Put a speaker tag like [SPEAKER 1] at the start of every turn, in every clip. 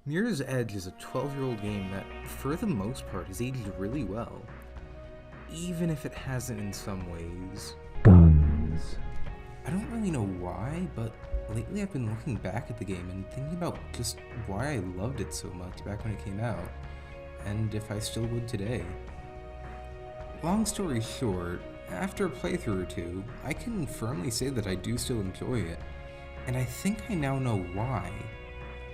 [SPEAKER 1] Mirror's Edge is a 12-year-old game that, for the most part, has aged really well, even if it hasn't in some ways.
[SPEAKER 2] Guns.
[SPEAKER 1] I don't really know why, but lately I've been looking back at the game and thinking about just why I loved it so much back when it came out, and if I still would today. Long story short, after a playthrough or two, I can firmly say that I do still enjoy it, and I think I now know why.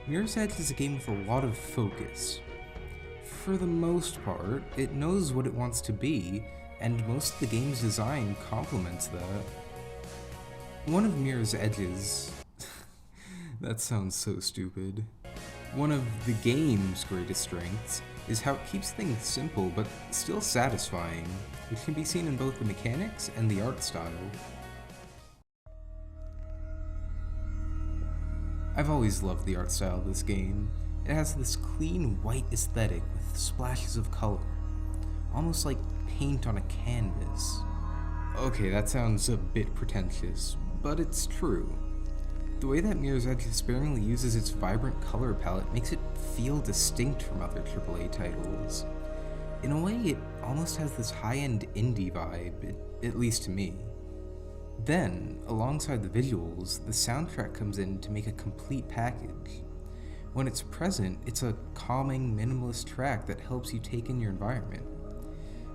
[SPEAKER 1] Mirror's Edge is a game with a lot of focus. For the most part, it knows what it wants to be, and most of the game's design complements that. One of Mirror's Edge's... that sounds so stupid. One of the game's greatest strengths is how it keeps things simple but still satisfying, which can be seen in both the mechanics and the art style. I've always loved the art style of this game. It has this clean white aesthetic with splashes of color, almost like paint on a canvas. Okay, that sounds a bit pretentious, but it's true. The way that Mirror's Edge sparingly uses its vibrant color palette makes it feel distinct from other AAA titles. In a way, it almost has this high-end indie vibe, at least to me. Then, alongside the visuals, the soundtrack comes in to make a complete package. When it's present, it's a calming, minimalist track that helps you take in your environment.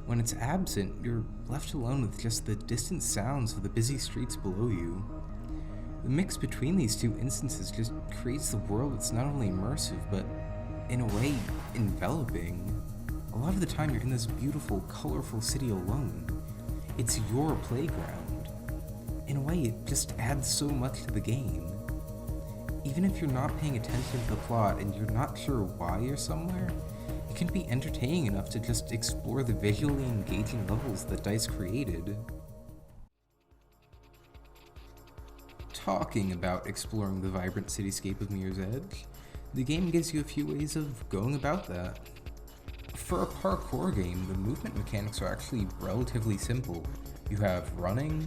[SPEAKER 1] When it's absent, you're left alone with just the distant sounds of the busy streets below you. The mix between these two instances just creates the world that's not only immersive, but, in a way, enveloping. A lot of the time you're in this beautiful, colorful city alone. It's your playground. In a way, it just adds so much to the game. Even if you're not paying attention to the plot and you're not sure why you're somewhere, it can be entertaining enough to just explore the visually engaging levels that DICE created. Talking about exploring the vibrant cityscape of Mirror's Edge, the game gives you a few ways of going about that. For a parkour game, the movement mechanics are actually relatively simple. You have running,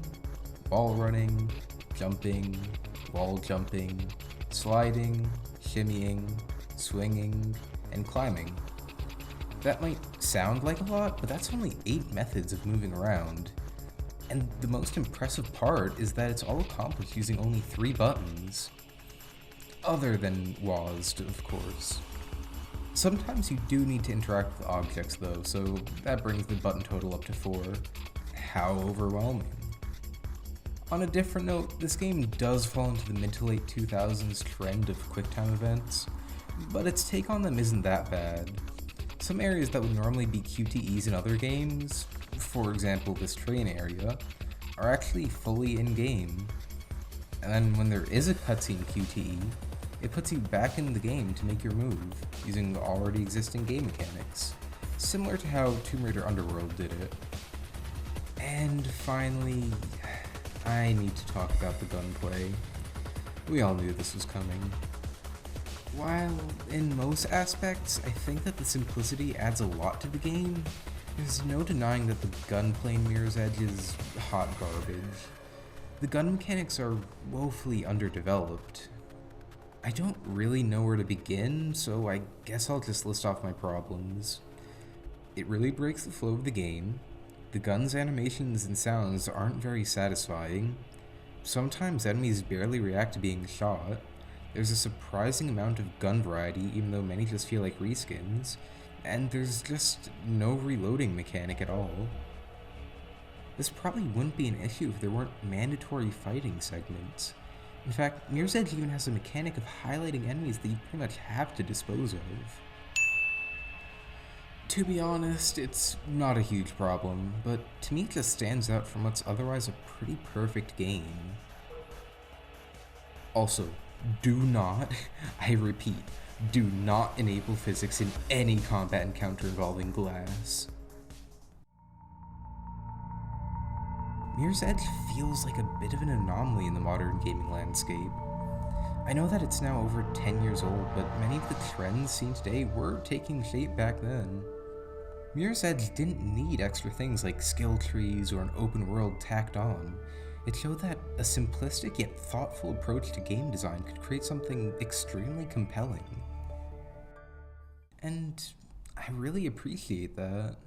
[SPEAKER 1] wall running, jumping, wall jumping, sliding, shimmying, swinging, and climbing. That might sound like a lot, but that's only 8 methods of moving around. And the most impressive part is that it's all accomplished using only 3 buttons. Other than WASD, of course. Sometimes you do need to interact with objects though, so that brings the button total up to 4. How overwhelming. On a different note, this game does fall into the mid to late 2000s trend of QuickTime events, but its take on them isn't that bad. Some areas that would normally be QTEs in other games, for example this train area, are actually fully in-game. And then when there is a cutscene QTE, it puts you back in the game to make your move, using already existing game mechanics, similar to how Tomb Raider Underworld did it. And finally, I need to talk about the gunplay. We all knew this was coming. While in most aspects, I think that the simplicity adds a lot to the game, there's no denying that the gunplay in Mirror's Edge is hot garbage. The gun mechanics are woefully underdeveloped. I don't really know where to begin, so I guess I'll just list off my problems. It really breaks the flow of the game. The gun's animations and sounds aren't very satisfying. Sometimes enemies barely react to being shot. There's a surprising amount of gun variety, even though many just feel like reskins. And there's just no reloading mechanic at all. This probably wouldn't be an issue if there weren't mandatory fighting segments. In fact, Mirror's Edge even has a mechanic of highlighting enemies that you pretty much have to dispose of. To be honest, it's not a huge problem, but to me it just stands out from what's otherwise a pretty perfect game. Also, do not, I repeat, do not enable physics in any combat encounter involving glass. Mirror's Edge feels like a bit of an anomaly in the modern gaming landscape. I know that it's now over 10 years old, but many of the trends seen today were taking shape back then. Mirror's Edge didn't need extra things like skill trees or an open world tacked on. It showed that a simplistic yet thoughtful approach to game design could create something extremely compelling. And I really appreciate that.